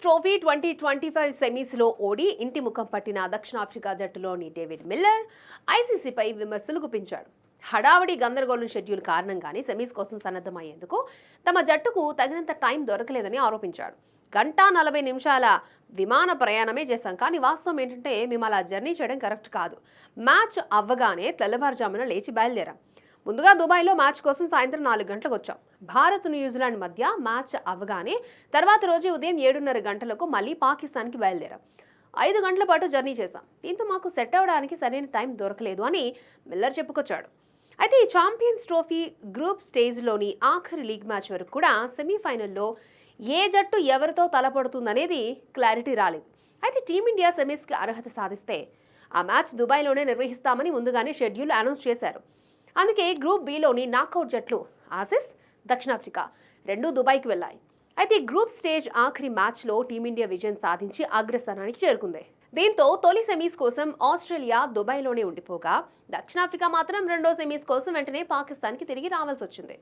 Trophy 2025 సెమీస్లో ఓడి ఇంటి ముఖం పట్టిన దక్షిణాఫ్రికా జట్టులోని డేవిడ్ మిల్లర్ ఐసీసీపై విమర్శలు గుప్పించాడు. హడావడి గందరగోళం షెడ్యూల్ కారణంగానే సెమీస్ కోసం సన్నద్ధమయ్యేందుకు తమ జట్టుకు తగినంత టైం దొరకలేదని ఆరోపించాడు. 1:40 విమాన ప్రయాణమే చేశాం, కానీ వాస్తవం ఏంటంటే మేము అలా జర్నీ చేయడం కరెక్ట్ కాదు. మ్యాచ్ అవ్వగానే తెల్లవారుజామున లేచి బయలుదేరాం. ముందుగా దుబాయ్లో మ్యాచ్ కోసం సాయంత్రం 4 గంటలకు వచ్చాం. భారత్ న్యూజిలాండ్ మధ్య మ్యాచ్ అవ్వగానే తర్వాత రోజు ఉదయం 7:30 గంటలకు మళ్ళీ పాకిస్తాన్కి బయలుదేరాం. 5 గంటల పాటు జర్నీ చేశాం. దీంతో మాకు సెట్ అవ్వడానికి సరైన టైం దొరకలేదు అని మిల్లర్ చెప్పుకొచ్చాడు. అయితే ఈ ఛాంపియన్స్ ట్రోఫీ గ్రూప్ స్టేజ్లోని ఆఖరి లీగ్ మ్యాచ్ వరకు కూడా సెమీఫైనల్లో ఏ జట్టు ఎవరితో తలపడుతుందనేది క్లారిటీ రాలేదు. అయితే టీమిండియా సెమీస్కి అర్హత సాధిస్తే ఆ మ్యాచ్ దుబాయ్లోనే నిర్వహిస్తామని ముందుగానే షెడ్యూల్ అనౌన్స్ చేశారు. అందుకే గ్రూప్ బిలోని నాకౌట్ జట్లు ఆసీస్, దక్షిణాఫ్రికా రెండూ దుబాయ్కి వెళ్లాయి. అయితే గ్రూప్ స్టేజ్ ఆఖరి మ్యాచ్లో టీమిండియా విజయం సాధించి అగ్రస్థానానికి చేరుకుంది. దీంతో తొలి సెమీస్ కోసం ఆస్ట్రేలియా దుబాయ్లోనే ఉండిపోగా దక్షిణాఫ్రికా మాత్రం రెండో సెమీస్ కోసం వెంటనే పాకిస్తాన్కి తిరిగి రావాల్సి వచ్చింది.